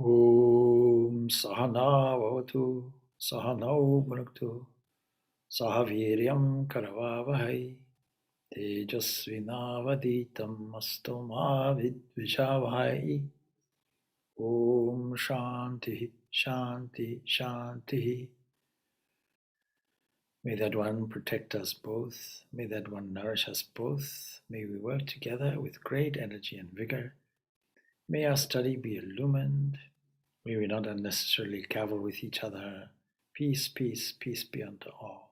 Om Sahana Vavatu Sahanau Bhunaktu Sahaviryam Karavavahai Tejasvinavaditam Astoma Vidvishavahai. Om Shanti Shanti Shanti. May that one protect us both. May that one nourish us both. May we work together with great energy and vigor. May our study be illumined. May we not unnecessarily cavil with each other. Peace, peace, peace be unto all.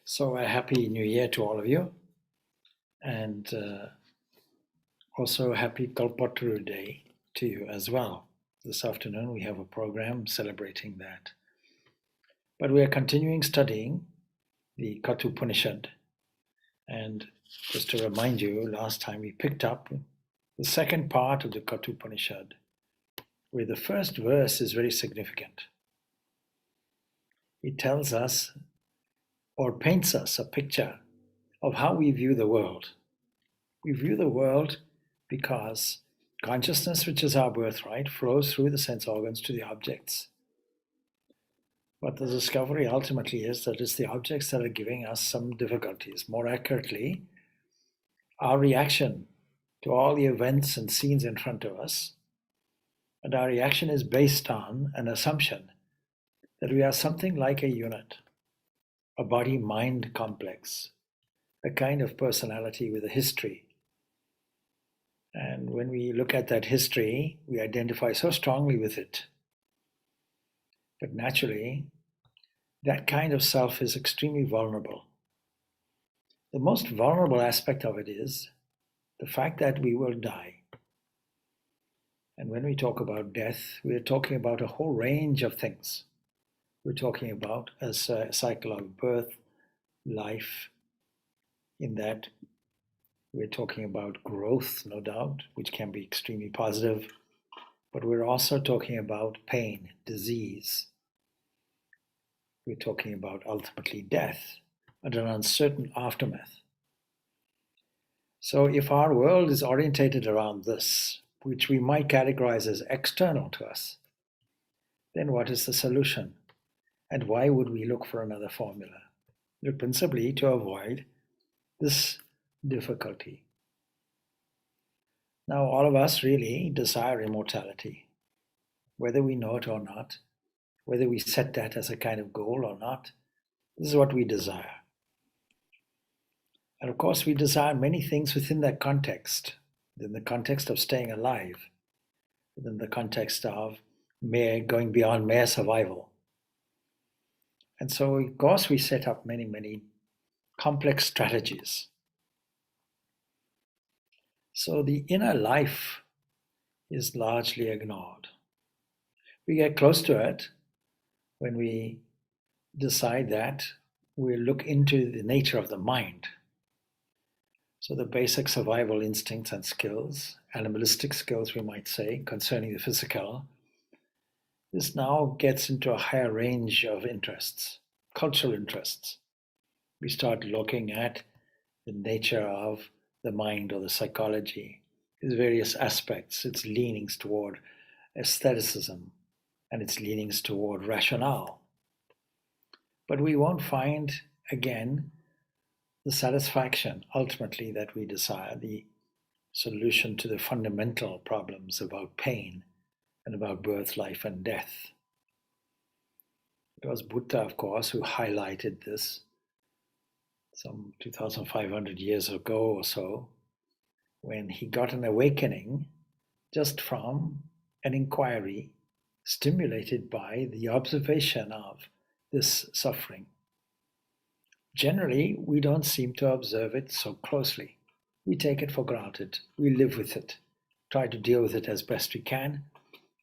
So a happy new year to all of you. And also happy Kalpataru Day to you as well. This afternoon we have a program celebrating that. But we are continuing studying the Katha Upanishad. And just to remind you, last time we picked up the second part of the Katha Upanishad, where the first verse is very significant. It tells us or paints us a picture of how we view the world. We view the world because consciousness, which is our birthright, flows through the sense organs to the objects. But the discovery ultimately is that it's the objects that are giving us some difficulties. More accurately, our reaction to all the events and scenes in front of us. And our reaction is based on an assumption that we are something like a unit, a body-mind complex, a kind of personality with a history. And when we look at that history, we identify so strongly with it. But naturally, that kind of self is extremely vulnerable. The most vulnerable aspect of it is the fact that we will die. And when we talk about death, we're talking about a whole range of things. We're talking about a cycle of birth, life, in that we're talking about growth, no doubt, which can be extremely positive, but we're also talking about pain, disease. We're talking about ultimately death and an uncertain aftermath. So if our world is orientated around this, which we might categorize as external to us, then what is the solution? And why would we look for another formula? Principally to avoid this difficulty. Now, all of us really desire immortality, whether we know it or not, whether we set that as a kind of goal or not. This is what we desire. And of course, we desire many things within that context, within the context of staying alive, within the context of going beyond mere survival. And so, of course, we set up many, many complex strategies. So the inner life is largely ignored. We get close to it when we decide that we'll look into the nature of the mind. So the basic survival instincts and skills, animalistic skills we might say, concerning the physical, this now gets into a higher range of interests, cultural interests. We start looking at the nature of the mind or the psychology, its various aspects, its leanings toward aestheticism and its leanings toward rationale. But we won't find, again, the satisfaction ultimately that we desire, the solution to the fundamental problems about pain and about birth, life, and death. It was Buddha, of course, who highlighted this some 2,500 years ago or so, when he got an awakening just from an inquiry stimulated by the observation of this suffering. Generally, we don't seem to observe it so closely. We take it for granted. We live with it, try to deal with it as best we can.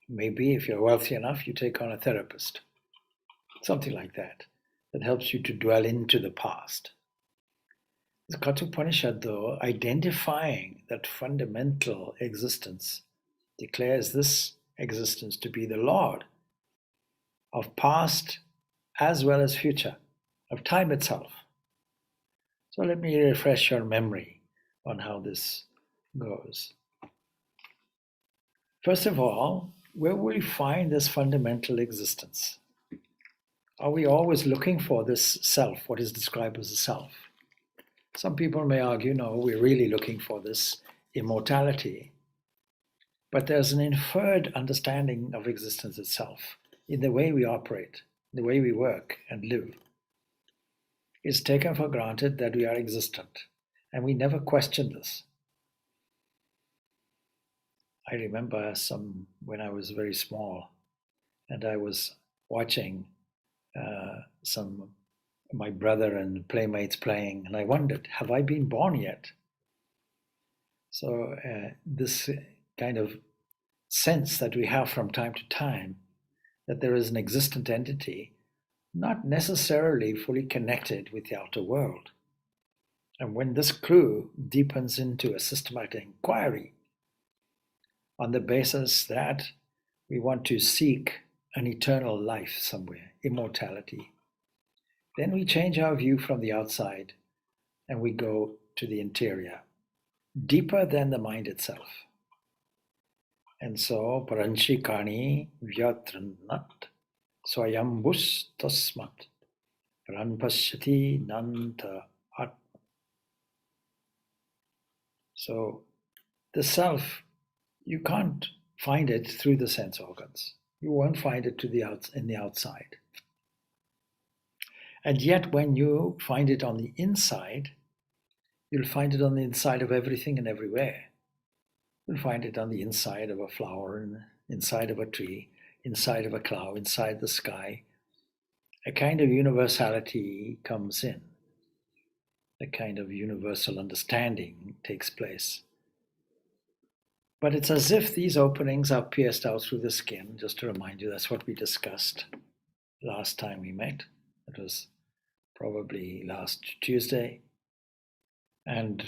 Maybe if you're wealthy enough, you take on a therapist, something like that, that helps you to dwell into the past. The Katha Upanishad, though, identifying that fundamental existence, declares this existence to be the Lord of past as well as future, of time itself. So let me refresh your memory on how this goes. First of all, where will we find this fundamental existence? Are we always looking for this self, what is described as a self? Some people may argue, no, we're really looking for this immortality. But there's an inferred understanding of existence itself in the way we operate, the way we work and live. It's taken for granted that we are existent, and we never question this. I remember when I was very small, and I was watching my brother and playmates playing, and I wondered, have I been born yet? So this kind of sense that we have from time to time that there is an existent entity, not necessarily fully connected with the outer world. And when this clue deepens into a systematic inquiry on the basis that we want to seek an eternal life somewhere, immortality, then we change our view from the outside and we go to the interior, deeper than the mind itself. And so, paranchikani vyatrannat swayambus tasmat pranpashyati nanta atma. So, the self, you can't find it through the sense organs. You won't find it in the outside. And yet, when you find it on the inside, you'll find it on the inside of everything and everywhere. You'll find it on the inside of a flower, inside of a tree, inside of a cloud, inside the sky. A kind of universality comes in. A kind of universal understanding takes place. But it's as if these openings are pierced out through the skin. Just to remind you, that's what we discussed last time we met. It was probably last Tuesday. And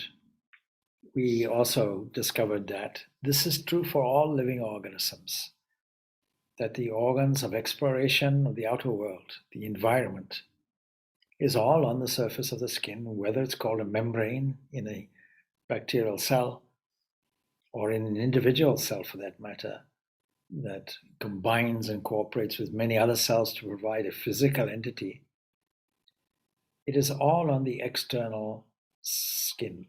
we also discovered that this is true for all living organisms, that the organs of exploration of the outer world, the environment, is all on the surface of the skin, whether it's called a membrane in a bacterial cell or in an individual cell for that matter, that combines and cooperates with many other cells to provide a physical entity. It is all on the external skin.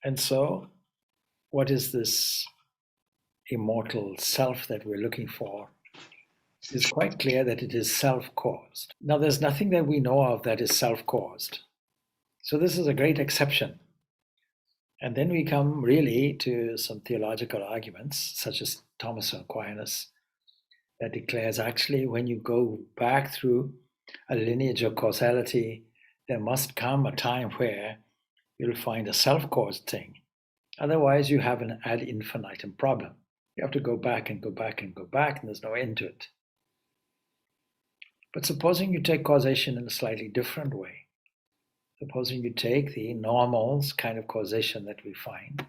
And so, what is this immortal self that we're looking for? It's quite clear that it is self-caused. Now, there's nothing that we know of that is self-caused. So this is a great exception. And then we come really to some theological arguments, such as Thomas Aquinas, that declares actually when you go back through a lineage of causality, there must come a time where you'll find a self-caused thing. Otherwise, you have an ad infinitum problem. You have to go back and go back and go back, and there's no end to it. But supposing you take causation in a slightly different way, supposing you take the normal kind of causation that we find,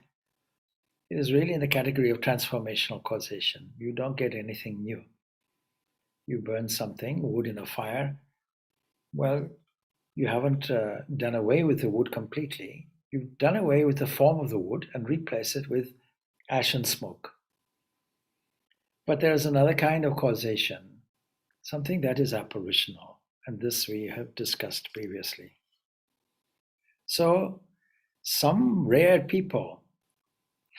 it is really in the category of transformational causation. You don't get anything new. You burn something, wood in a fire. Well, you haven't done away with the wood completely. You've done away with the form of the wood and replaced it with ash and smoke. But there's another kind of causation, something that is apparitional, and this we have discussed previously. So some rare people,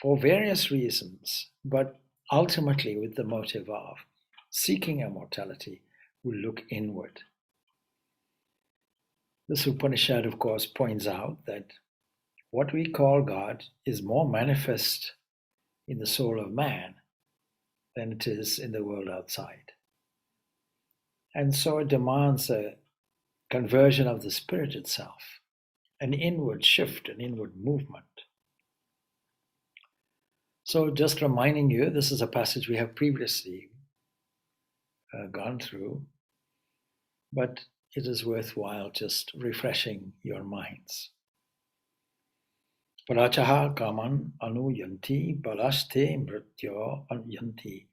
for various reasons, but ultimately with the motive of seeking immortality, will look inward. This Upanishad, of course, points out that what we call God is more manifest in the soul of man than it is in the world outside. And so it demands a conversion of the spirit itself, an inward shift, an inward movement. So just reminding you, this is a passage we have previously gone through, but it is worthwhile just refreshing your minds. Parachaha kaman anuyanti balaste mrityo anyanti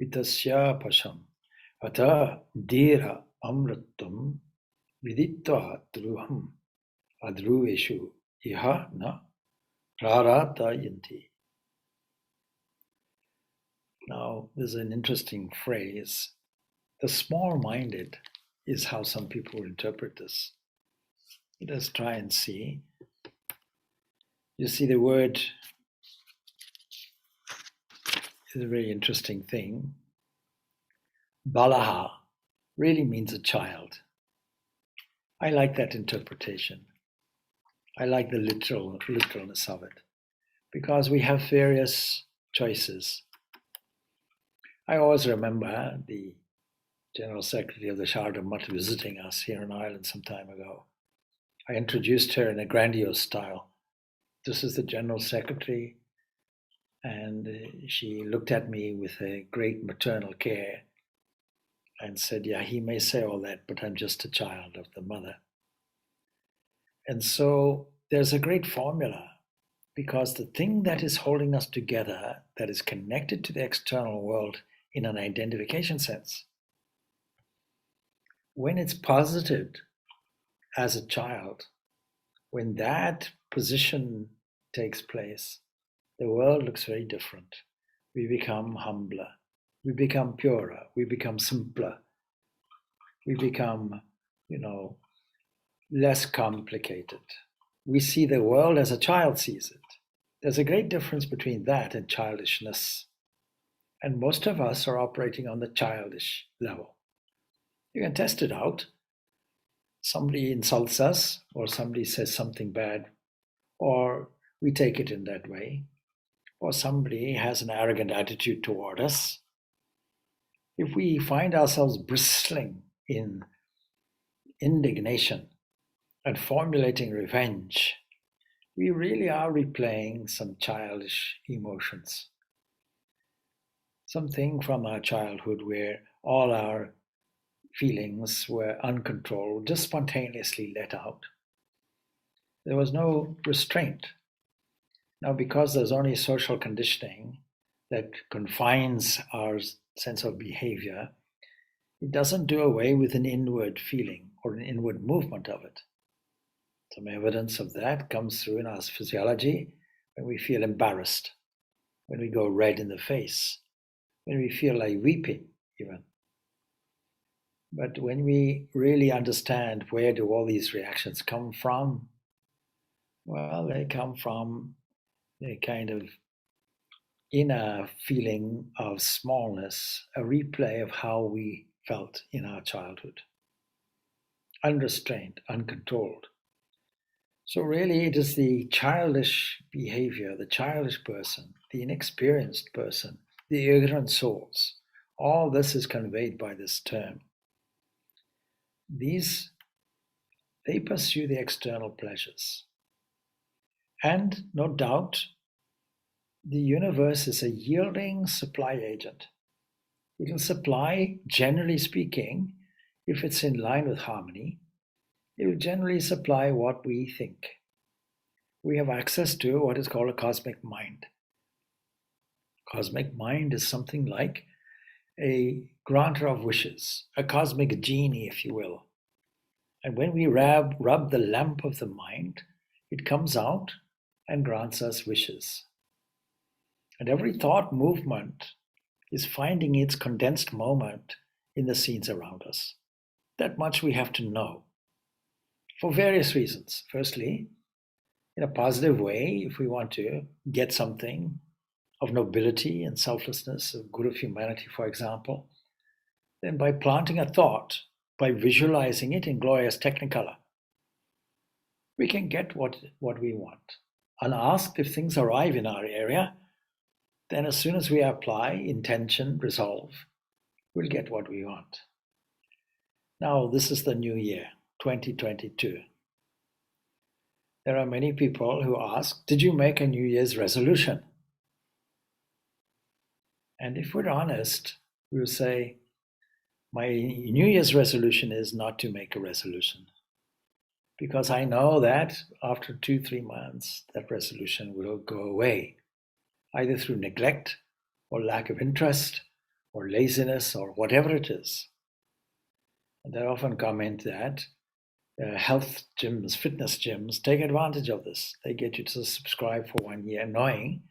vitasya pasham ata dira amritum viditva druham adrueshu iha na praratayanti. Now, there's an interesting phrase. The small-minded is how some people interpret this. Let us try and see. You see, the word is a very interesting thing. Balaha really means a child. I like that interpretation. I like the literalness of it, because we have various choices. I always remember the General Secretary of the Sharda Mutt visiting us here in Ireland some time ago. I introduced her in a grandiose style. This is the General Secretary, and she looked at me with a great maternal care and said, yeah, he may say all that, but I'm just a child of the mother. And so there's a great formula, because the thing that is holding us together, that is connected to the external world in an identification sense, when it's posited as a child, when that position takes place, the world looks very different. We become humbler, we become purer, we become simpler, we become, less complicated. We see the world as a child sees it. There's a great difference between that and childishness. And most of us are operating on the childish level. You can test it out. Somebody insults us, or somebody says something bad, or we take it in that way, or somebody has an arrogant attitude toward us. If we find ourselves bristling in indignation and formulating revenge, we really are replaying some childish emotions. Something from our childhood where all our feelings were uncontrolled, just spontaneously let out. There was no restraint. Now, because there's only social conditioning that confines our sense of behavior, it doesn't do away with an inward feeling or an inward movement of it. Some evidence of that comes through in our physiology when we feel embarrassed, when we go red in the face, when we feel like weeping even. But when we really understand where do all these reactions come from, well, they come from a kind of inner feeling of smallness, a replay of how we felt in our childhood. Unrestrained, uncontrolled. So really it is the childish behavior, the childish person, the inexperienced person, the ignorant souls. All this is conveyed by this term. They pursue the external pleasures. And no doubt, the universe is a yielding supply agent. It will supply, generally speaking, if it's in line with harmony, it will generally supply what we think. We have access to what is called a cosmic mind. Cosmic mind is something like a granter of wishes, a cosmic genie, if you will. And when we rub the lamp of the mind, it comes out and grants us wishes. And every thought movement is finding its condensed moment in the scenes around us. That much we have to know for various reasons. Firstly, in a positive way, if we want to get something of nobility and selflessness, of good of humanity, for example, then by planting a thought, by visualizing it in glorious technicolor, we can get what we want. Unasked, if things arrive in our area, then as soon as we apply intention, resolve, we'll get what we want. Now, this is the new year, 2022. There are many people who ask, did you make a New Year's resolution? And if we're honest, we'll say, my New Year's resolution is not to make a resolution. Because I know that after 2-3 months, that resolution will go away, either through neglect or lack of interest or laziness or whatever it is. And I often comment that health gyms, fitness gyms, take advantage of this. They get you to subscribe for 1 year, knowing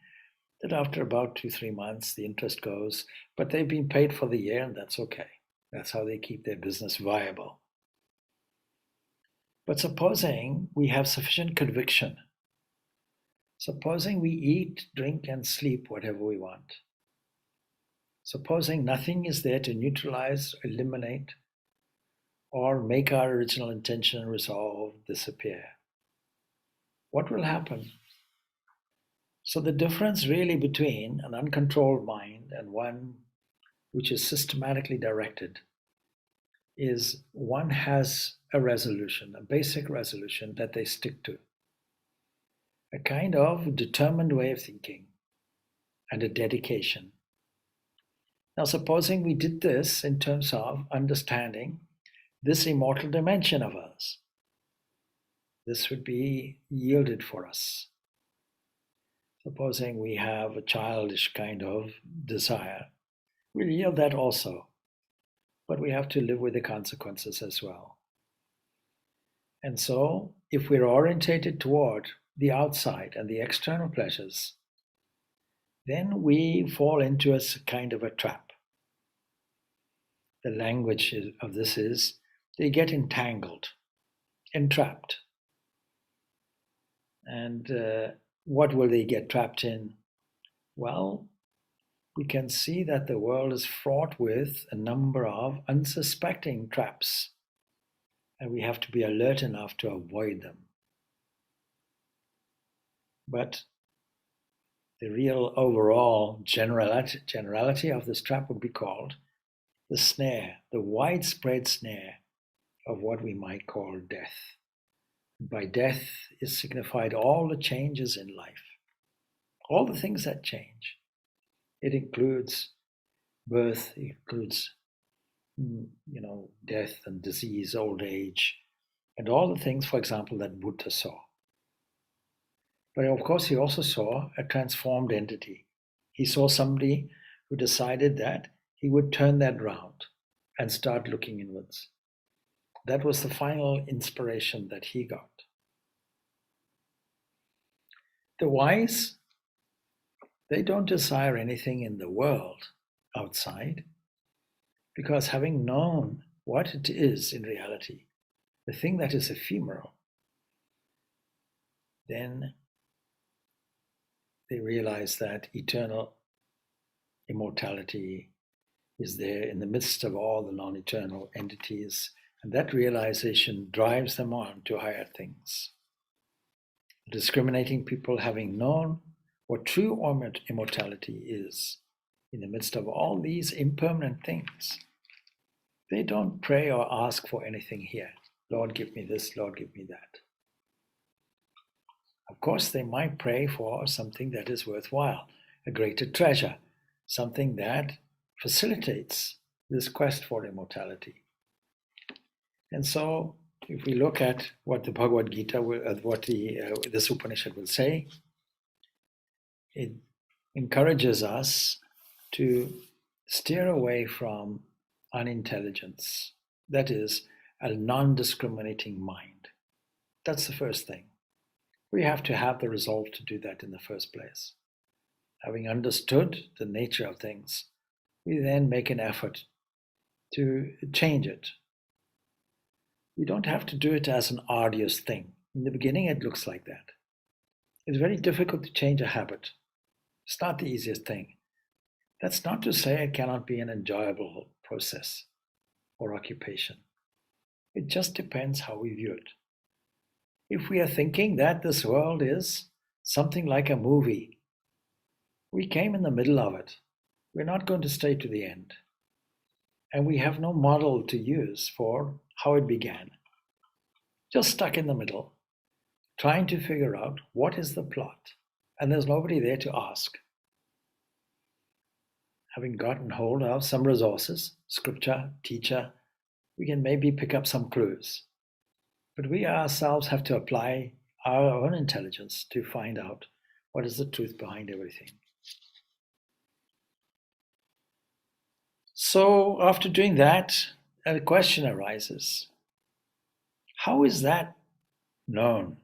that after about 2-3 months, the interest goes, but they've been paid for the year and that's okay. That's how they keep their business viable. But supposing we have sufficient conviction, supposing we eat, drink, and sleep whatever we want, supposing nothing is there to neutralize, eliminate, or make our original intention and resolve disappear, what will happen? So the difference really between an uncontrolled mind and one which is systematically directed is one has a resolution, a basic resolution that they stick to, a kind of determined way of thinking and a dedication. Now, supposing we did this in terms of understanding this immortal dimension of us, this would be yielded for us. Supposing we have a childish kind of desire, we'll yield that also, but we have to live with the consequences as well. And so, if we're orientated toward the outside and the external pleasures, then we fall into a kind of a trap. The language of this is they get entangled, entrapped. And what will they get trapped in? Well, we can see that the world is fraught with a number of unsuspecting traps, and we have to be alert enough to avoid them. But the real overall generality of this trap would be called the snare, the widespread snare of what we might call death. By death is signified all the changes in life, all the things that change. It includes birth, it includes death and disease, old age, and all the things, for example, that Buddha saw. But of course, he also saw a transformed entity. He saw somebody who decided that he would turn that round and start looking inwards. That was the final inspiration that he got. The wise, they don't desire anything in the world outside, because having known what it is in reality, the thing that is ephemeral, then they realize that eternal immortality is there in the midst of all the non-eternal entities, and that realization drives them on to higher things. The discriminating people, having known what true immortality is in the midst of all these impermanent things, they don't pray or ask for anything here. Lord, give me this, Lord, give me that. Of course, they might pray for something that is worthwhile, a greater treasure, something that facilitates this quest for immortality. And so, if we look at what the Bhagavad Gita, this Upanishad will say, it encourages us to steer away from unintelligence. That is, a non-discriminating mind. That's the first thing. We have to have the resolve to do that in the first place. Having understood the nature of things, we then make an effort to change it. We don't have to do it as an arduous thing. In the beginning, it looks like that. It's very difficult to change a habit. It's not the easiest thing. That's not to say it cannot be an enjoyable process or occupation. It just depends how we view it. If we are thinking that this world is something like a movie, we came in the middle of it. We're not going to stay to the end. And we have no model to use for how it began. Just stuck in the middle, trying to figure out what is the plot. And there's nobody there to ask. Having gotten hold of some resources, scripture, teacher, we can maybe pick up some clues. But we ourselves have to apply our own intelligence to find out what is the truth behind everything. So after doing that, a question arises. How is that known?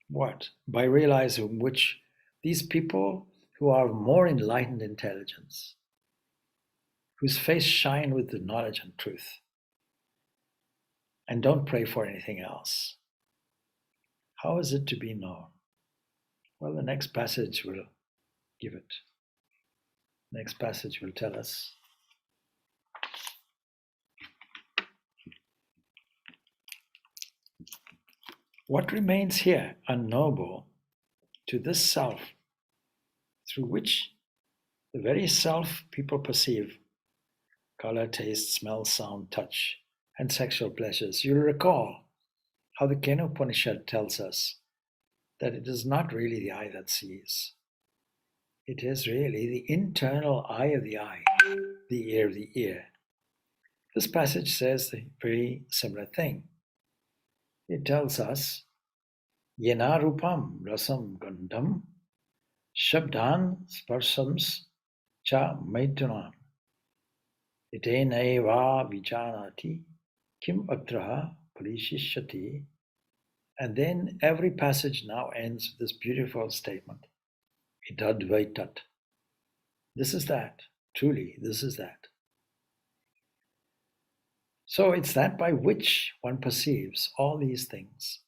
What? By realizing which these people who are more enlightened intelligence, whose face shine with the knowledge and truth, and don't pray for anything else. How is it to be known? Well, the next passage will give it. Next passage will tell us. What remains here unknowable to this self, through which the very self people perceive color, taste, smell, sound, touch, and sexual pleasures. You'll recall how the Katha Upanishad tells us that it is not really the eye that sees. It is really the internal eye of the eye, the ear of the ear. This passage says the very similar thing. It tells us, Yena rupam rasam gandham shabdan sparsams cha maitunan iteneva vijanati kim atraha parishishati. And then every passage now ends with this beautiful statement. Itadvaitat. This is that. Truly, this is that. So it's that by which one perceives all these things.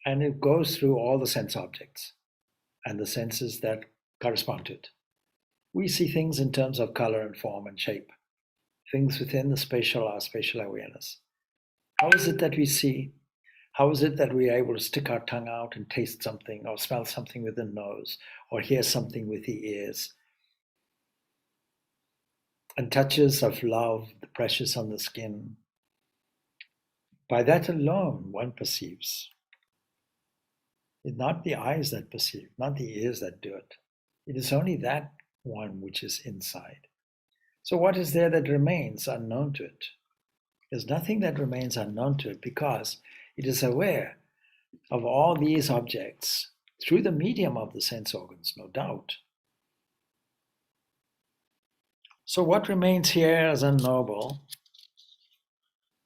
And it goes through all the sense objects and the senses that correspond to it. We see things in terms of color and form and shape. Things within the spatial are spatial awareness. How is it that we see? How is it that we are able to stick our tongue out and taste something, or smell something with the nose, or hear something with the ears? And touches of love, the precious on the skin. By that alone, one perceives. It's not the eyes that perceive, not the ears that do it. It is only that one which is inside. So what is there that remains unknown to it? There's nothing that remains unknown to it because it is aware of all these objects through the medium of the sense organs, no doubt. So what remains here as unknowable,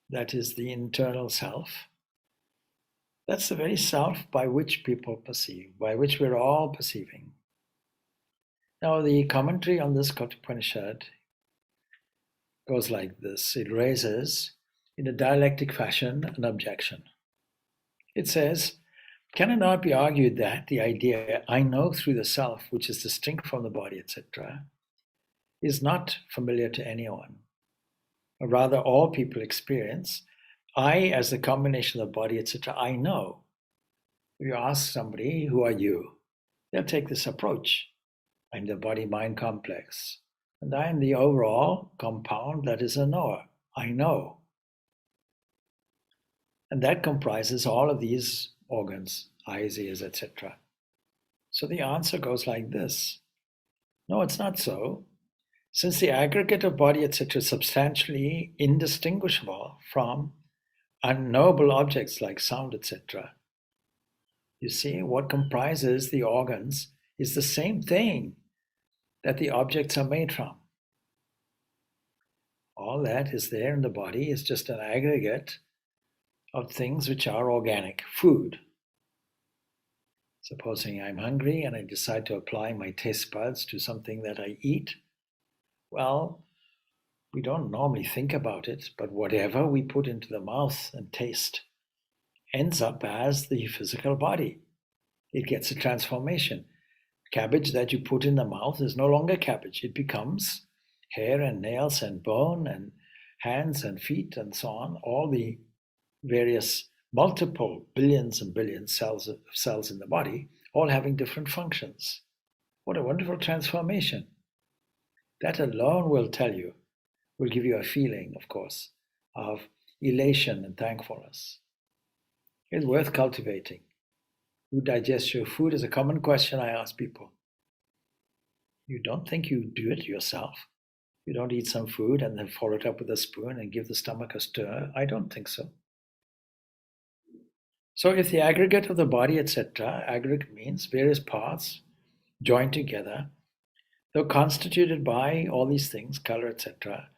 that is the internal self, that's the very self by which people perceive, by which we're all perceiving. Now the commentary on this Katha Upanishad goes like this. It raises, in a dialectic fashion, an objection. It says, can it not be argued that the idea, I know through the self, which is distinct from the body, etc., is not familiar to anyone? Or rather, all people experience, I as the combination of the body, etc., I know. If you ask somebody, who are you? They'll take this approach. I'm the body-mind complex. And I am the overall compound that is a knower. I know. And that comprises all of these organs, eyes, ears, etc. So the answer goes like this. No, it's not so. Since the aggregate of body, etc., is substantially indistinguishable from unknowable objects like sound, etc. You see, what comprises the organs is the same thing that the objects are made from. All that is there in the body is just an aggregate of things which are organic, food. Supposing I'm hungry and I decide to apply my taste buds to something that I eat, well, we don't normally think about it, but whatever we put into the mouth and taste ends up as the physical body. It gets a transformation. Cabbage that you put in the mouth is no longer cabbage. It becomes hair and nails and bone and hands and feet and so on, all the various multiple billions and billions cells in the body, all having different functions. What a wonderful transformation. That alone will give you a feeling, of course, of elation and thankfulness. It's worth cultivating. Who digests your food is a common question I ask people. You don't think you do it yourself? You don't eat some food and then follow it up with a spoon and give the stomach a stir? I don't think so. So if the aggregate of the body, etc., aggregate means various parts joined together, though constituted by all these things, color, etc.,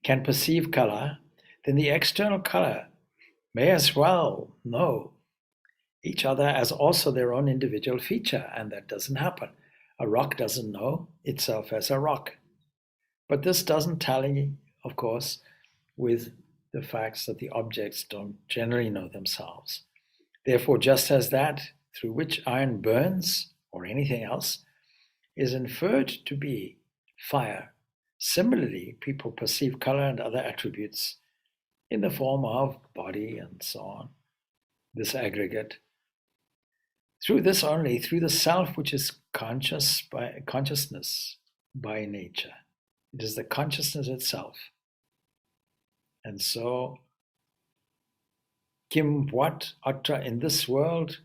can perceive color, then the external color may as well know each other as also their own individual feature, and that doesn't happen. A rock doesn't know itself as a rock. But this doesn't tally, of course, with the facts that the objects don't generally know themselves. Therefore, just as that through which iron burns, or anything else, is inferred to be fire, similarly, people perceive color and other attributes in the form of body and so on, this aggregate. Through this only, through the self which is consciousness by nature. It is the consciousness itself. And so, kim what atra in this world,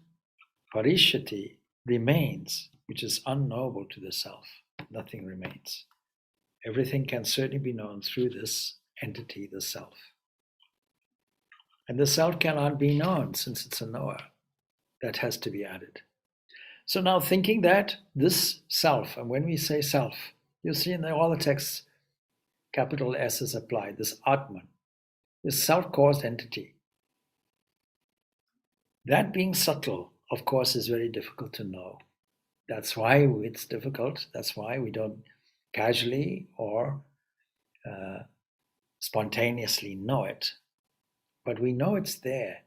parishati remains, which is unknowable to the self. Nothing remains. Everything can certainly be known through this entity, the self. And the self cannot be known since it's a knower. That has to be added. So now thinking that this self, and when we say self, you'll see in all the texts, capital S is applied, this Atman, this self-caused entity. That being subtle, of course, is very difficult to know. That's why it's difficult. That's why we don't casually or spontaneously know it. But we know it's there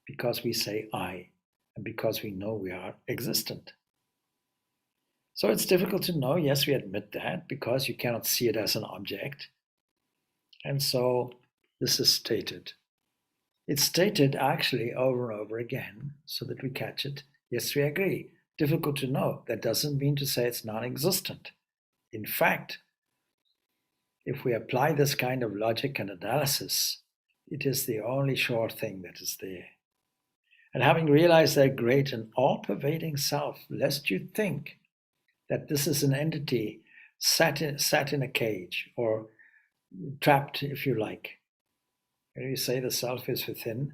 because we say I, and because we know we are existent. So it's difficult to know, yes, we admit that, because you cannot see it as an object. And so this is stated. It's stated actually over and over again so that we catch it. Yes, we agree. Difficult to know. That doesn't mean to say it's non-existent. In fact, if we apply this kind of logic and analysis, it is the only sure thing that is there. And having realized that great and all-pervading self, lest you think that this is an entity sat in a cage or trapped, if you like. When you say the self is within,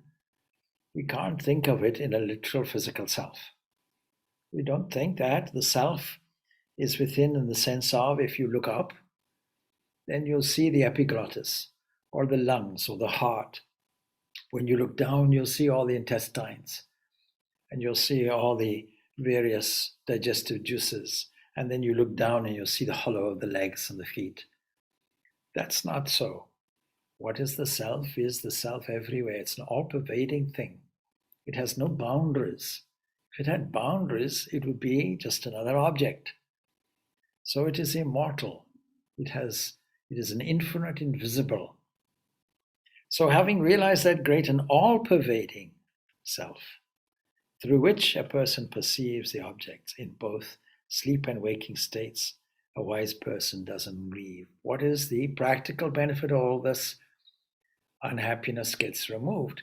we can't think of it in a literal physical self. We don't think that the self is within in the sense of, if you look up, then you'll see the epiglottis or the lungs or the heart. When you look down, you'll see all the intestines and you'll see all the various digestive juices. And then you look down and you'll see the hollow of the legs and the feet. That's not so. What is the self is the self everywhere. It's an all-pervading thing. It has no boundaries. If it had boundaries, it would be just another object. So it is immortal. It is an infinite invisible. So having realized that great and all-pervading self, through which a person perceives the objects in both sleep and waking states, a wise person doesn't grieve. What is the practical benefit of all this? Unhappiness gets removed.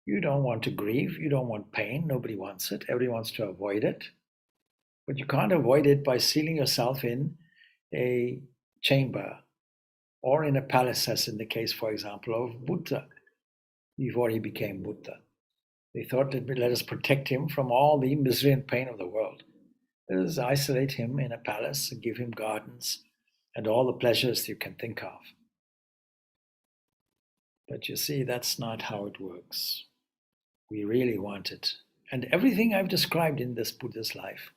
You don't want to grieve. You don't want pain. Nobody wants it. Everybody wants to avoid it. But you can't avoid it by sealing yourself in a chamber or in a palace, as in the case, for example, of Buddha before he became Buddha. They thought that let us protect him from all the misery and pain of the world. Let us isolate him in a palace and give him gardens and all the pleasures you can think of. But you see, that's not how it works. We really want it. And everything I've described in this Buddha's life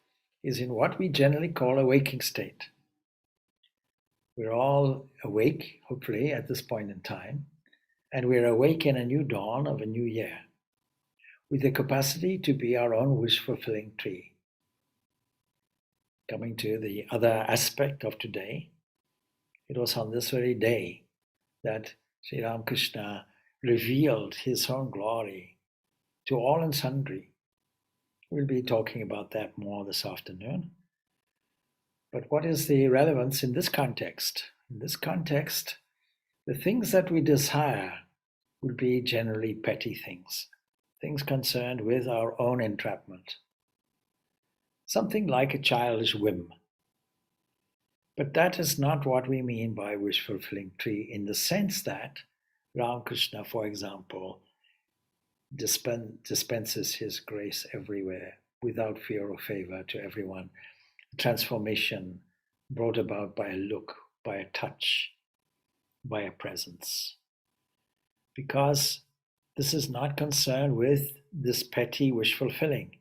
is in what we generally call a waking state. We're all awake, hopefully, at this point in time, and we're awake in a new dawn of a new year, with the capacity to be our own wish-fulfilling tree. Coming to the other aspect of today, it was on this very day that Sri Ramakrishna revealed his own glory to all and sundry. We'll be talking about that more this afternoon. But what is the relevance in this context? In this context, the things that we desire will be generally petty things, things concerned with our own entrapment. Something like a childish whim. But that is not what we mean by wish-fulfilling tree, in the sense that Ramakrishna, for example, dispenses his grace everywhere without fear or favor to everyone. Transformation brought about by a look, by a touch, by a presence. Because this is not concerned with this petty wish fulfilling.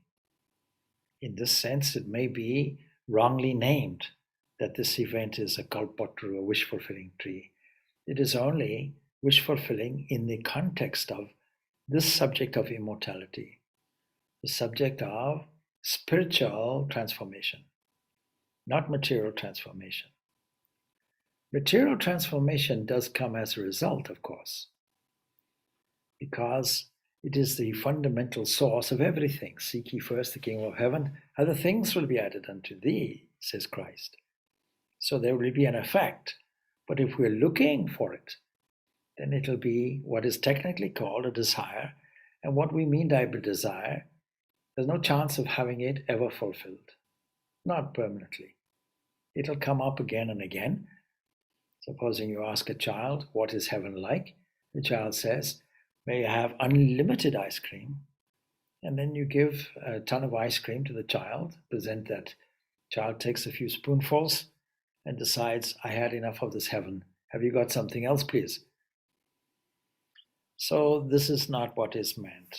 In this sense, it may be wrongly named that this event is a kalpataru, a wish-fulfilling tree. It is only wish-fulfilling in the context of this subject of immortality, the subject of spiritual transformation, not material transformation. Material transformation does come as a result, of course, because it is the fundamental source of everything. Seek ye first the kingdom of heaven, other things will be added unto thee, says Christ. So there will be an effect. But if we're looking for it, then it'll be what is technically called a desire. And what we mean by desire, there's no chance of having it ever fulfilled, not permanently. It'll come up again and again. Supposing you ask a child, what is heaven like? The child says, may I have unlimited ice cream? And then you give a ton of ice cream to the child, present that. Child takes a few spoonfuls and decides, I had enough of this heaven. Have you got something else, please? So this is not what is meant.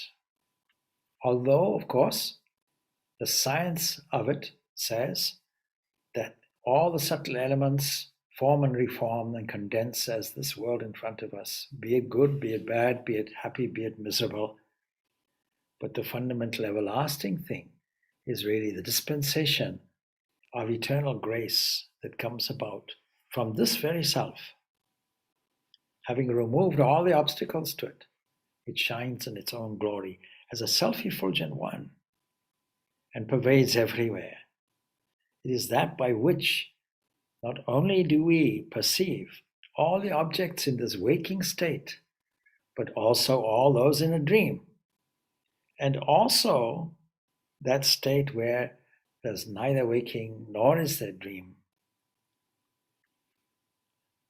Although, of course, the science of it says that all the subtle elements form and reform and condense as this world in front of us, be it good, be it bad, be it happy, be it miserable. But the fundamental everlasting thing is really the dispensation of eternal grace that comes about from this very self. Having removed all the obstacles to it, it shines in its own glory as a self-effulgent one and pervades everywhere. It is that by which not only do we perceive all the objects in this waking state, but also all those in a dream, and also that state where there's neither waking nor is there dream.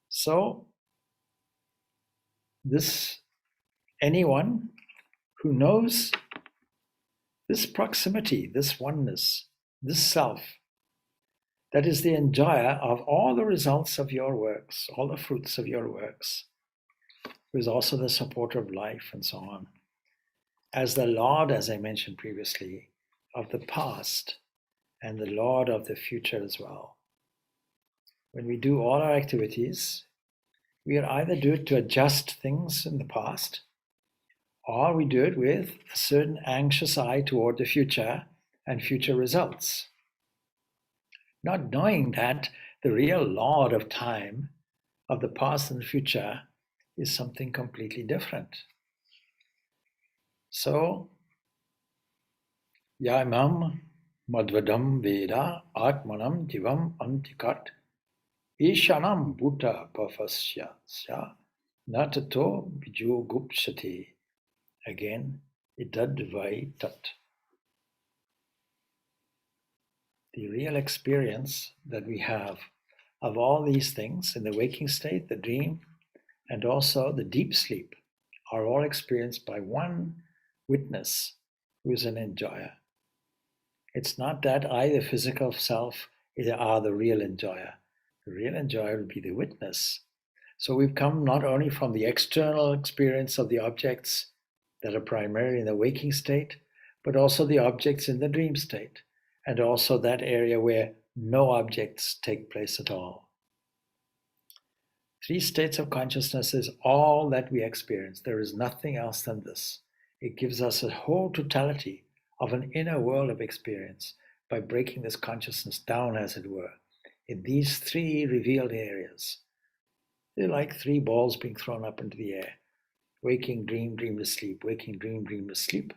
So, anyone who knows this proximity, this oneness, this self, that is the enjoyer of all the results of your works, all the fruits of your works, who is also the supporter of life and so on, as the Lord, as I mentioned previously, of the past and the Lord of the future as well. When we do all our activities, we either do it to adjust things in the past, or we do it with a certain anxious eye toward the future and future results. Not knowing that the real Lord of time, of the past and the future, is something completely different. So, Yamam Madvadam Veda Atmanam Jivam Antikat Ishanam Bhuta Pafasya Natato Bijogupsati. Again, Idadvai Tat. The real experience that we have of all these things in the waking state, the dream, and also the deep sleep are all experienced by one witness who is an enjoyer. It's not that I, the physical self, are the real enjoyer. The real enjoyer will be the witness. So we've come not only from the external experience of the objects that are primarily in the waking state, but also the objects in the dream state, and also that area where no objects take place at all. 3 states of consciousness is all that we experience. There is nothing else than this. It gives us a whole totality of an inner world of experience by breaking this consciousness down, as it were, in these 3 revealed areas. They're like 3 balls being thrown up into the air. Waking, dream, dreamless sleep. Waking, dream, dreamless sleep.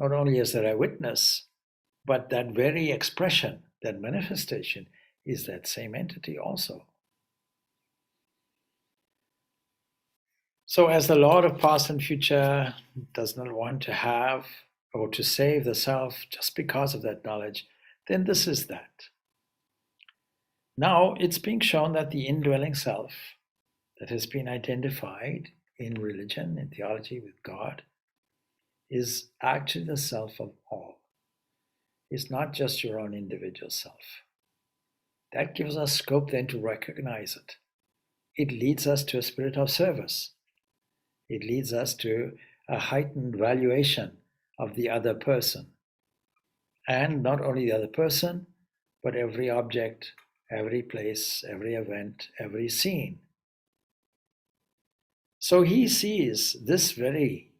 Not only is there a witness, but that very expression, that manifestation, is that same entity also. So as the Lord of past and future does not want to have or to save the self just because of that knowledge, then this is that. Now it's being shown that the indwelling self that has been identified in religion, in theology with God, is actually the self of all. It's not just your own individual self. That gives us scope then to recognize it. It leads us to a spirit of service. It leads us to a heightened valuation of the other person. And not only the other person, but every object, every place, every event, every scene. So he sees this very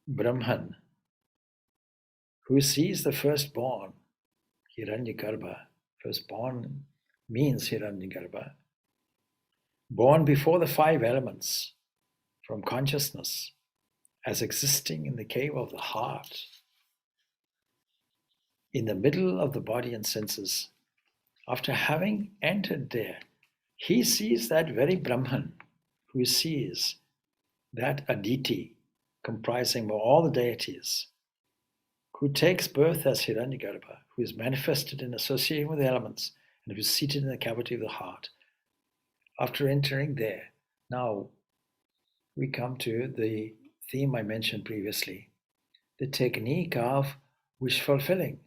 Brahman who sees the firstborn, Hiranyagarbha. Firstborn means Hiranyagarbha, born before the five elements from consciousness, as existing in the cave of the heart, in the middle of the body and senses. After having entered there, he sees that very Brahman who sees that Aditi comprising of all the deities, who takes birth as Hiranyagarbha, who is manifested in association with the elements, and who is seated in the cavity of the heart. After entering there, now we come to the theme I mentioned previously, the technique of wish fulfilling.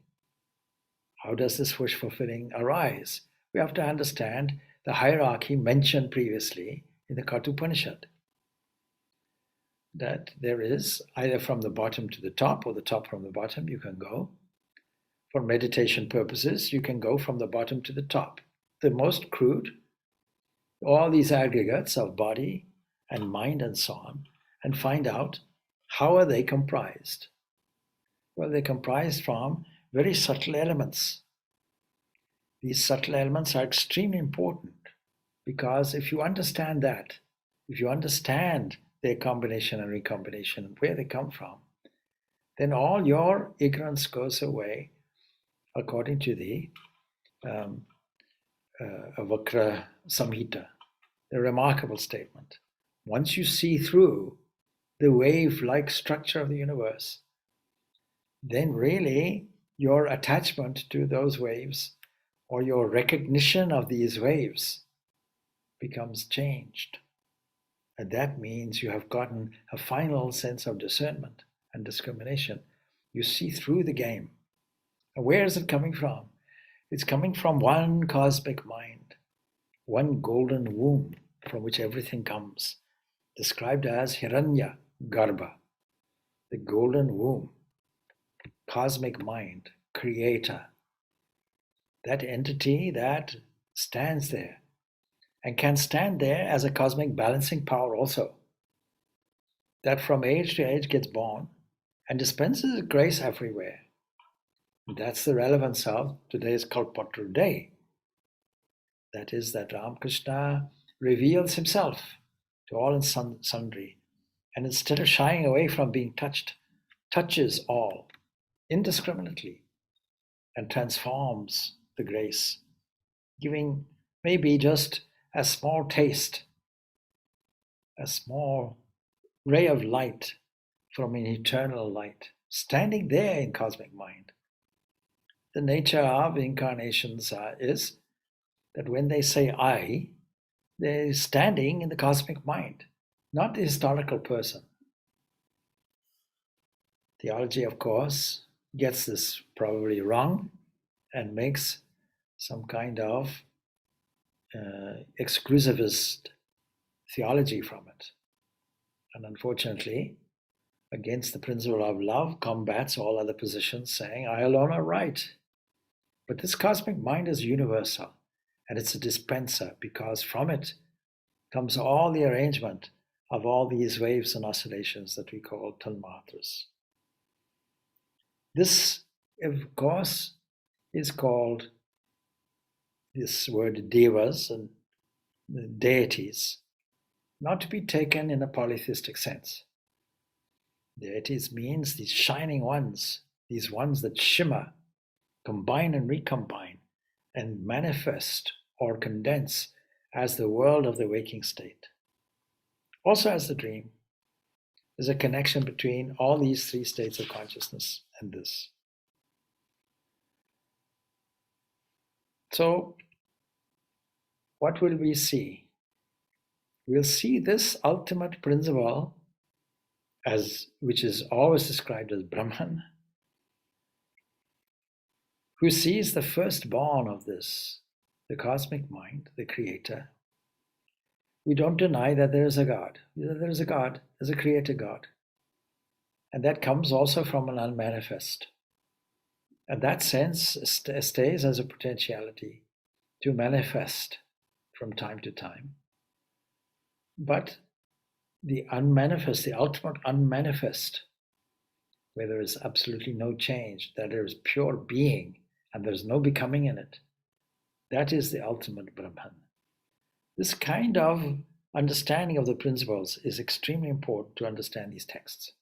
How does this wish fulfilling arise? We have to understand the hierarchy mentioned previously in the Katha Upanishad. That there is either from the bottom to the top or the top from the bottom, you can go. For meditation purposes, you can go from the bottom to the top. The most crude, all these aggregates of body and mind and so on, and find out how are they comprised. Well, they're comprised from very subtle elements. These subtle elements are extremely important because if you understand that, if you understand their combination and recombination and where they come from, then all your ignorance goes away according to the Vakra Samhita, the remarkable statement. Once you see through the wave-like structure of the universe, then really your attachment to those waves or your recognition of these waves becomes changed. And that means you have gotten a final sense of discernment and discrimination. You see through the game. And where is it coming from? It's coming from one cosmic mind, one golden womb from which everything comes, described as Hiranya Garbha, the golden womb, cosmic mind, creator, that entity that stands there and can stand there as a cosmic balancing power also, that from age to age gets born and dispenses grace everywhere. That's the relevance of today's Kalpatru Day. That is that Ramakrishna reveals himself to all and sundry, and instead of shying away from being touched, touches all indiscriminately and transforms the grace, giving maybe just a small taste, a small ray of light from an eternal light, standing there in cosmic mind. The nature of incarnations is that when they say I, they're standing in the cosmic mind, not the historical person. Theology, of course, gets this probably wrong and makes some kind of exclusivist theology from it. And unfortunately, against the principle of love, combats all other positions, saying, I alone are right. But this cosmic mind is universal, and it's a dispenser, because from it comes all the arrangement of all these waves and oscillations that we call tanmatras. This, of course, is called, this word devas and deities, not to be taken in a polytheistic sense. Deities means these shining ones, these ones that shimmer, combine and recombine, and manifest or condense as the world of the waking state. Also as the dream. There's a connection between all these three states of consciousness and this. So, what will we see? We'll see this ultimate principle, which is always described as Brahman, who sees the firstborn of this, the cosmic mind, the creator. We don't deny that there is a God. There is a God, there's a creator God. And that comes also from an unmanifest. And that sense stays as a potentiality to manifest from time to time. But the unmanifest, the ultimate unmanifest, where there is absolutely no change, that there is pure being and there's no becoming in it, that is the ultimate Brahman. This kind of understanding of the principles is extremely important to understand these texts.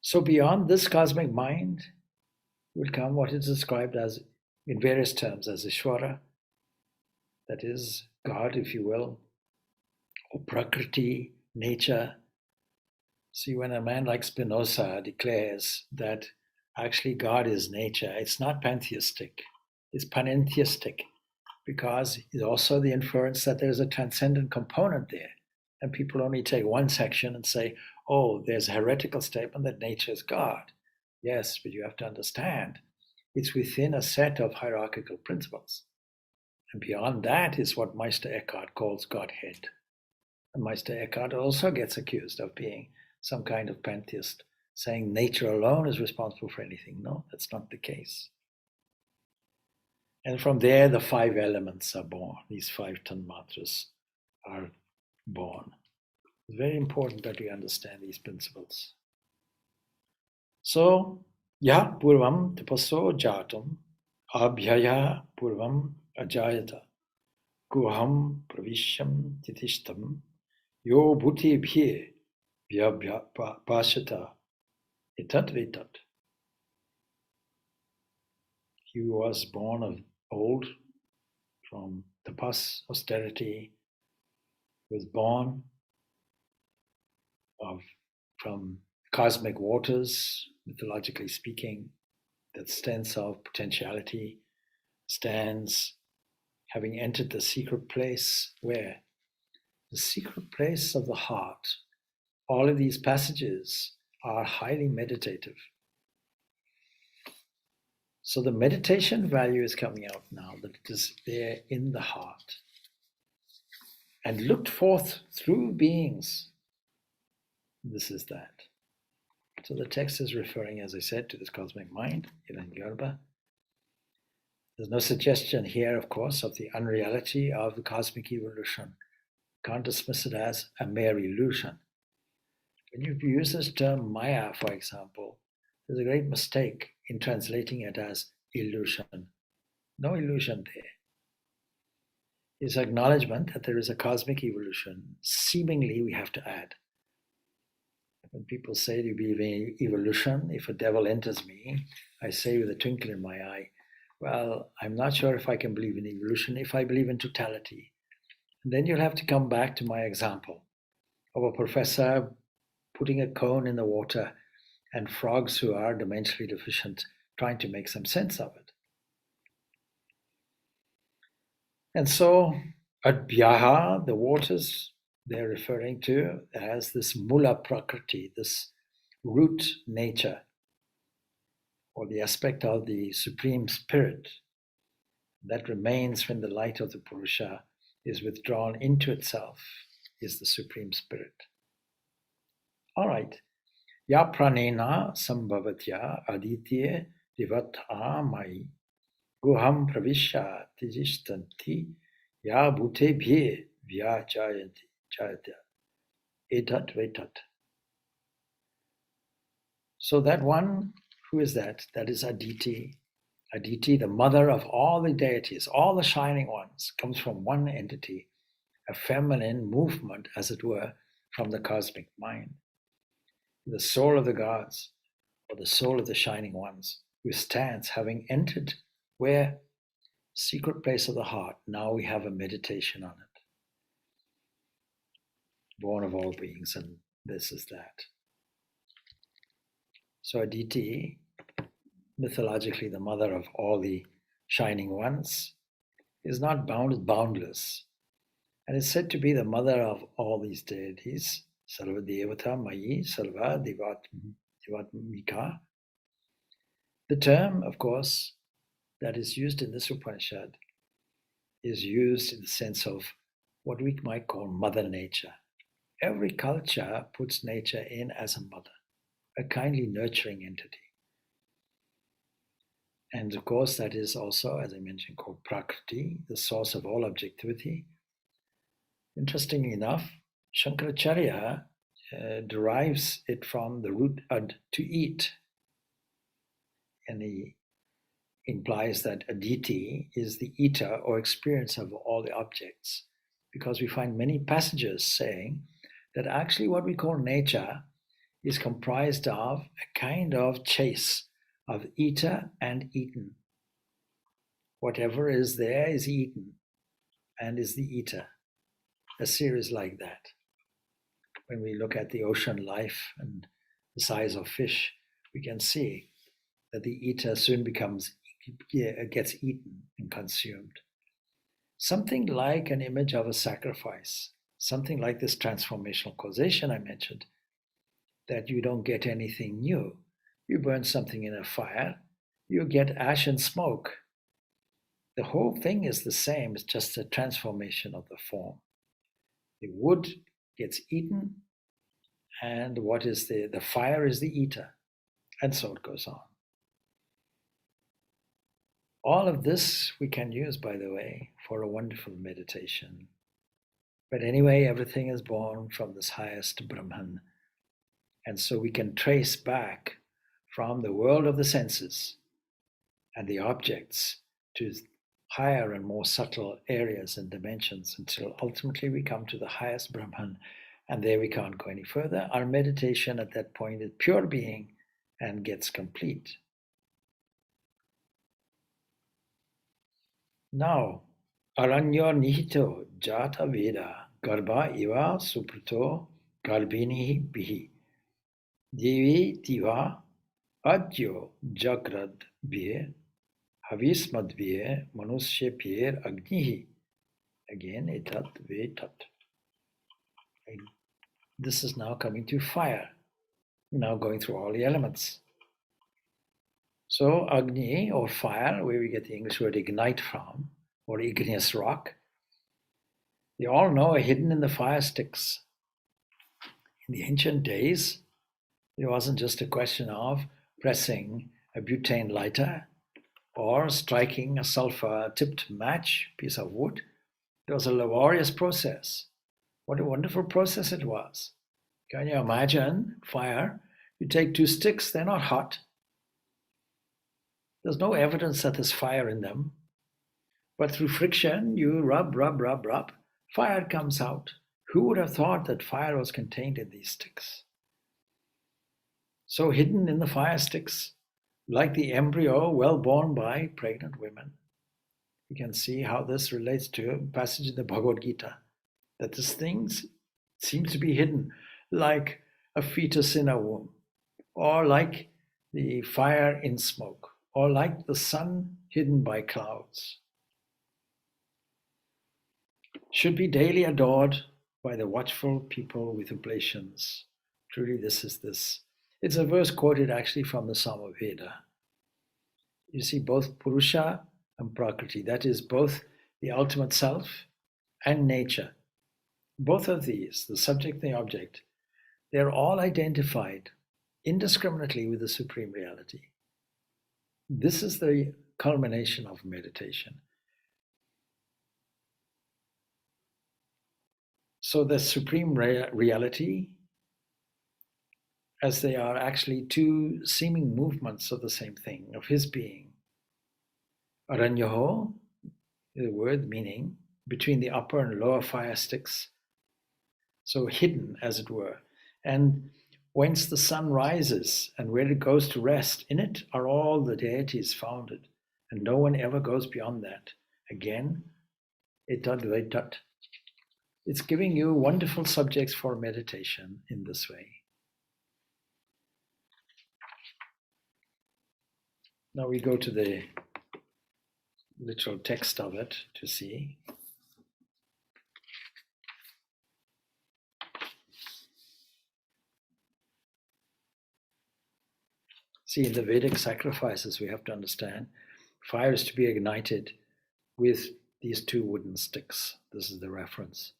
So beyond this cosmic mind will come what is described as, in various terms, as Ishvara, that is God, if you will, or Prakriti, nature. See, when a man like Spinoza declares that actually God is nature, it's not pantheistic, it's panentheistic, because it's also the inference that there's a transcendent component there. And people only take one section and say, oh, there's a heretical statement that nature is God. Yes, but you have to understand, it's within a set of hierarchical principles. And beyond that is what Meister Eckhart calls Godhead. And Meister Eckhart also gets accused of being some kind of pantheist, saying nature alone is responsible for anything. No, that's not the case. And from there, the 5 elements are born. These 5 tanmatras are born. It's very important that we understand these principles. So, ya purvam tapaso jatam abhyaya purvam ajayata guham pravishyam titishtam yo bhuti bhye vyabhyapashata etat vetat. He was born of old from tapas, austerity, was born from cosmic waters, mythologically speaking, that sense of potentiality stands having entered the secret place. Where? The secret place of the heart. All of these passages are highly meditative. So the meditation value is coming out now, that it is there in the heart and looked forth through beings. This is that. So the text is referring, as I said, to this cosmic mind, Hiranyagarbha. There's no suggestion here, of course, of the unreality of the cosmic evolution. Can't dismiss it as a mere illusion. When you use this term Maya, for example, there's a great mistake in translating it as illusion. No illusion there. It's acknowledgement that there is a cosmic evolution. Seemingly, we have to add. When people say to believe in evolution, if a devil enters me, I say with a twinkle in my eye, well, I'm not sure if I can believe in evolution if I believe in totality. And then you'll have to come back to my example of a professor putting a cone in the water and frogs who are dimensionally deficient trying to make some sense of it. And so at Bhyaha, the waters they're referring to as this mula prakriti, this root nature, or the aspect of the Supreme Spirit that remains when the light of the Purusha is withdrawn into itself, is the Supreme Spirit. All right. Ya pranena sambhavatya aditye divatha mai guham pravisha tijishtanti ya bhute bhye vyachayanti chayatya etat vetat. So that one, who is that? That is Aditi. Aditi, the mother of all the deities, all the shining ones, comes from one entity, a feminine movement, as it were, from the cosmic mind. The soul of the gods, or the soul of the shining ones, who stands having entered where? Secret place of the heart. Now we have a meditation on it. Born of all beings, and this is that. So Aditi, mythologically the mother of all the shining ones, is not boundless, and is said to be the mother of all these deities, Sarva Devata Mayi, Sarva Devatmika. The term, of course, that is used in this Upanishad is used in the sense of what we might call Mother Nature. Every culture puts nature in as a mother. a kindly nurturing entity. And of course, that is also, as I mentioned, called Prakriti, the source of all objectivity. Interestingly enough, Shankaracharya derives it from the root ad, to eat. And he implies that aditi is the eater or experience of all the objects, because we find many passages saying that actually what we call nature is comprised of a kind of chase of eater and eaten. Whatever is there is eaten and is the eater. A series like that. When we look at the ocean life and the size of fish, we can see that the eater soon gets eaten and consumed. Something like an image of a sacrifice, something like this transformational causation I mentioned, that you don't get anything new. You burn something in a fire, you get ash and smoke. The whole thing is the same, it's just a transformation of the form. The wood gets eaten, and what is the fire is the eater, and so it goes on. All of this we can use, by the way, for a wonderful meditation. But anyway, everything is born from this highest Brahman. And so we can trace back from the world of the senses and the objects to higher and more subtle areas and dimensions until ultimately we come to the highest Brahman. And there we can't go any further. Our meditation at that point is pure being and gets complete. Now, Aranyo Nihito Jata Veda Garbha Iva Suprato Garbhini Bihi Devi Tiva Adyo Jagrad Bhe Havismadvye Manusya Pier Agnihi. Again, etat vetat. This is now coming to fire. Now going through all the elements. So Agni, or fire, where we get the English word ignite from, or igneous rock, you all know are hidden in the fire sticks. In the ancient days, it wasn't just a question of pressing a butane lighter or striking a sulfur-tipped match, piece of wood. It was a laborious process. What a wonderful process it was. Can you imagine fire? You take two sticks, they're not hot. There's no evidence that there's fire in them. But through friction, you rub, fire comes out. Who would have thought that fire was contained in these sticks? So hidden in the fire sticks, like the embryo well born by pregnant women. You can see how this relates to a passage in the Bhagavad Gita, that this thing seems to be hidden like a fetus in a womb, or like the fire in smoke, or like the sun hidden by clouds. Should be daily adored by the watchful people with oblations. Truly, this is this. It's a verse quoted actually from the Samaveda. You see, both Purusha and Prakriti, that is both the ultimate self and nature. Both of these, the subject and the object, they're all identified indiscriminately with the Supreme Reality. This is the culmination of meditation. So the Supreme Reality, as they are actually two seeming movements of the same thing, of his being. Aranyaho, the word meaning between the upper and lower fire sticks, so hidden as it were, and whence the sun rises and where it goes to rest, in it are all the deities founded, and no one ever goes beyond that. Again, etat. It's giving you wonderful subjects for meditation in this way. Now we go to the literal text of it to see. See, in the Vedic Sacrifices, we have to understand fire is to be ignited with these two wooden sticks. This is the reference.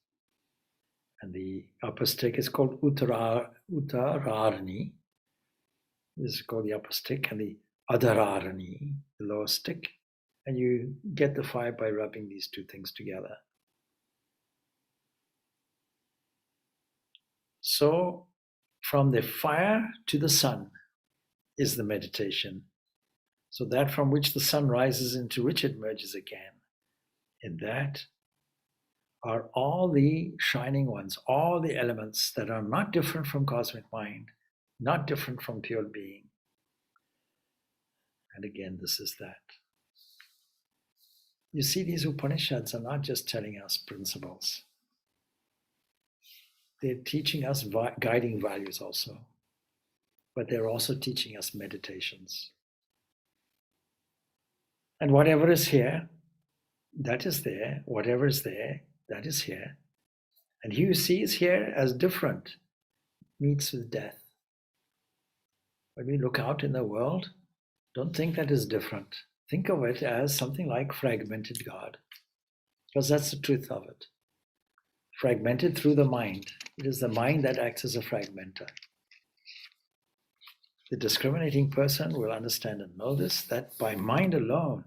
And the upper stick is called Uttararni, This is called the upper stick, and the Adhararani, the lower stick. And you get the fire by rubbing these two things together. So from the fire to the sun is the meditation. So that from which the sun rises into which it merges again. In that are all the shining ones, all the elements that are not different from cosmic mind, not different from pure being. And again, this is that. You see, these Upanishads are not just telling us principles. They're teaching us guiding values also. But they're also teaching us meditations. And whatever is here, that is there. Whatever is there, that is here. And he who sees here as different meets with death. When we look out in the world, don't think that is different. Think of it as something like fragmented God, because that's the truth of it. Fragmented through the mind. It is the mind that acts as a fragmenter. The discriminating person will understand and know this, that by mind alone,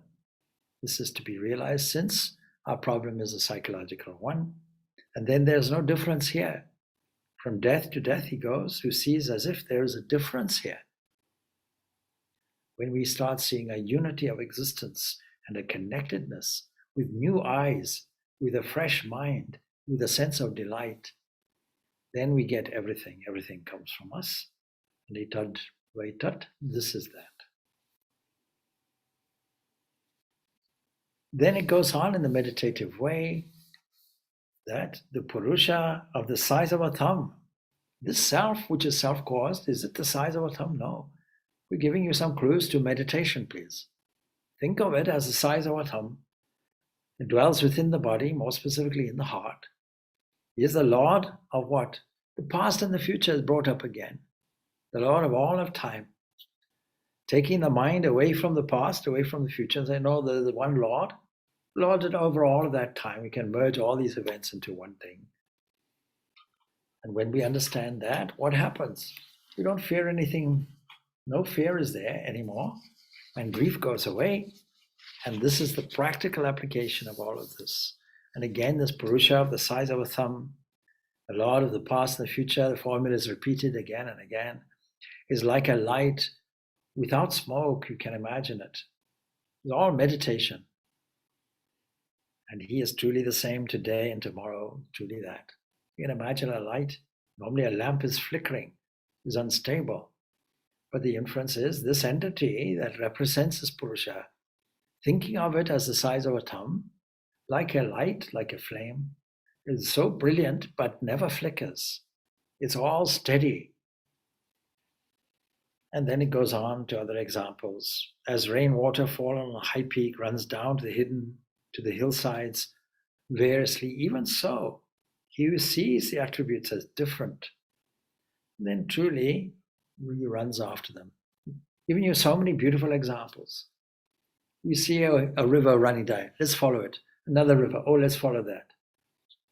this is to be realized, since our problem is a psychological one. And then there's no difference here. From death to death he goes, who sees as if there is a difference here. When we start seeing a unity of existence and a connectedness with new eyes, with a fresh mind, with a sense of delight, then we get everything. Everything comes from us. Untitled Chapter, this is that. Then it goes on in the meditative way that the Purusha of the size of a thumb, this self which is self-caused, is it the size of a thumb? No. We're giving you some clues to meditation, please. Think of it as the size of a thumb. It dwells within the body, more specifically in the heart. He is the Lord of what? The past and the future is brought up again. The Lord of all of time. Taking the mind away from the past, away from the future, and say, no, there's one Lord. Lorded over all of that time. We can merge all these events into one thing. And when we understand that, what happens? We don't fear anything. No fear is there anymore. And grief goes away. And this is the practical application of all of this. And again, this Purusha of the size of a thumb, the Lord of the past and the future, the formula is repeated again and again, is like a light without smoke. You can imagine it. It's all meditation. And he is truly the same today and tomorrow, truly that. You can imagine a light. Normally a lamp is flickering, is unstable. But the inference is this entity that represents this Purusha, thinking of it as the size of a thumb, like a light, like a flame, is so brilliant but never flickers. It's all steady. And then it goes on to other examples. As rainwater fallen on a high peak runs down to the hillsides variously, even so, he who sees the attributes as different, then truly he runs after them. Giving you so many beautiful examples. You see a river running down, let's follow it. Another river, oh, let's follow that.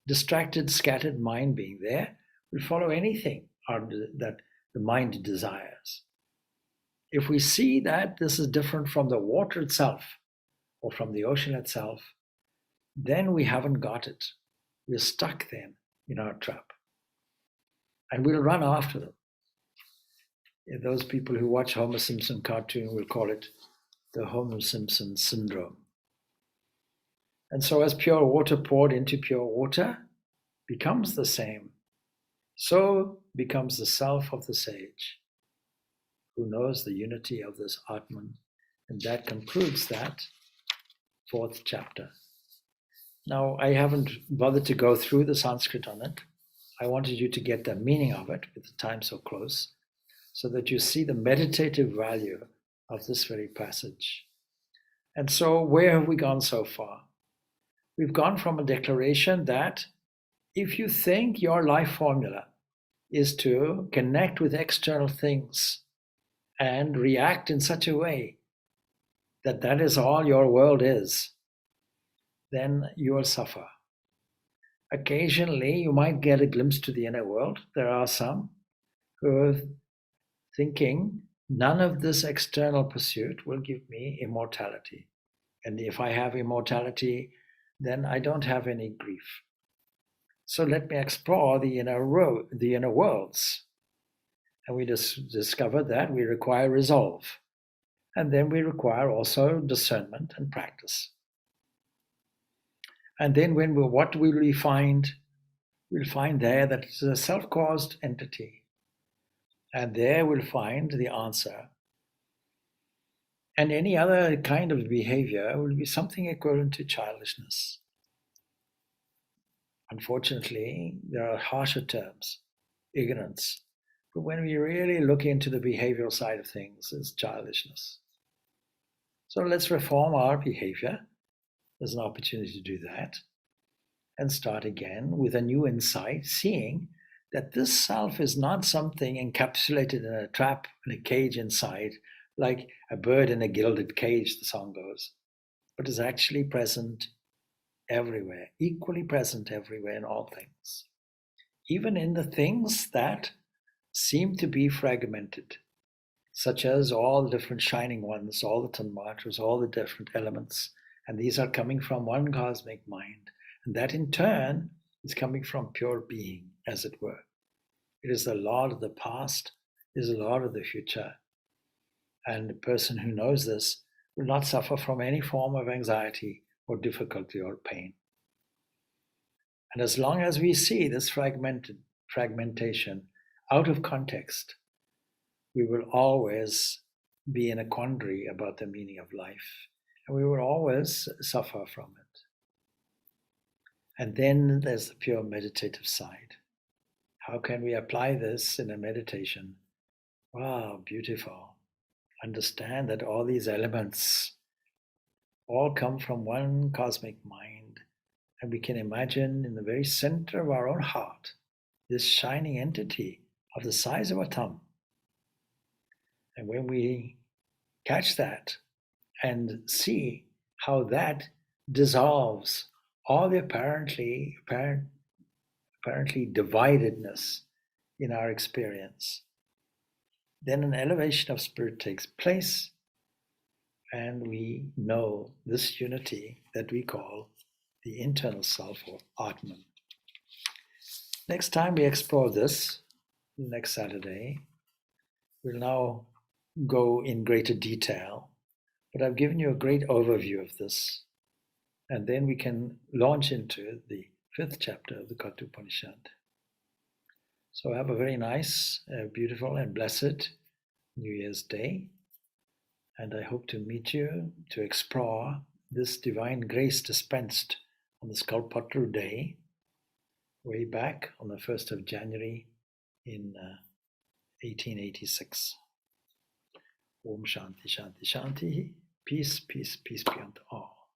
Distracted, scattered mind being there will follow anything that the mind desires. If we see that this is different from the water itself or from the ocean itself, then we haven't got it. We're stuck then in our trap. And we'll run after them. Those people who watch Homer Simpson cartoon will call it the Homer Simpson syndrome. And so as pure water poured into pure water becomes the same, so becomes the self of the sage who knows the unity of this Atman. And that concludes that 4th chapter. Now, I haven't bothered to go through the Sanskrit on it. I wanted you to get the meaning of it with the time so close, so that you see the meditative value of this very passage. And so where have we gone so far? We've gone from a declaration that if you think your life formula is to connect with external things and react in such a way that that is all your world is, then you will suffer. Occasionally, you might get a glimpse to the inner world. There are some who are thinking None of this external pursuit will give me immortality. And if I have immortality, then I don't have any grief. So let me explore the inner worlds. And we discover that we require resolve. And then we require also discernment and practice. And then what will we find? We'll find there that it's a self-caused entity. And there we'll find the answer. And any other kind of behavior will be something equivalent to childishness. Unfortunately, there are harsher terms, ignorance. But when we really look into the behavioral side of things, it's childishness. So let's reform our behavior. There's an opportunity to do that. And start again with a new insight, seeing that this self is not something encapsulated in a trap, in a cage inside, like a bird in a gilded cage, the song goes, but is actually present everywhere, equally present everywhere in all things, even in the things that seem to be fragmented, such as all the different shining ones, all the tanmatras, all the different elements, and these are coming from one cosmic mind, and that in turn is coming from pure being, as it were. It is the Lord of the past, it is the Lord of the future, and the person who knows this will not suffer from any form of anxiety or difficulty or pain. And as long as we see this fragmentation out of context, we will always be in a quandary about the meaning of life, and we will always suffer from it. And then there's the pure meditative side. How can we apply this in a meditation? Wow, beautiful. Understand that all these elements all come from one cosmic mind, and we can imagine in the very center of our own heart this shining entity of the size of a thumb. And when we catch that and see how that dissolves all the apparently dividedness in our experience, then an elevation of spirit takes place, and we know this unity that we call the internal self, or Atman. Next time we explore this, next Saturday, we'll now go in greater detail, but I've given you a great overview of this, and then we can launch into the 5th chapter of the Katha Upanishad. So have a very nice, beautiful and blessed New Year's Day, and I hope to meet you to explore this divine grace dispensed on the Skalpatru day, way back on the 1st of January in 1886. Om Shanti Shanti Shanti. Peace, peace, peace be unto all.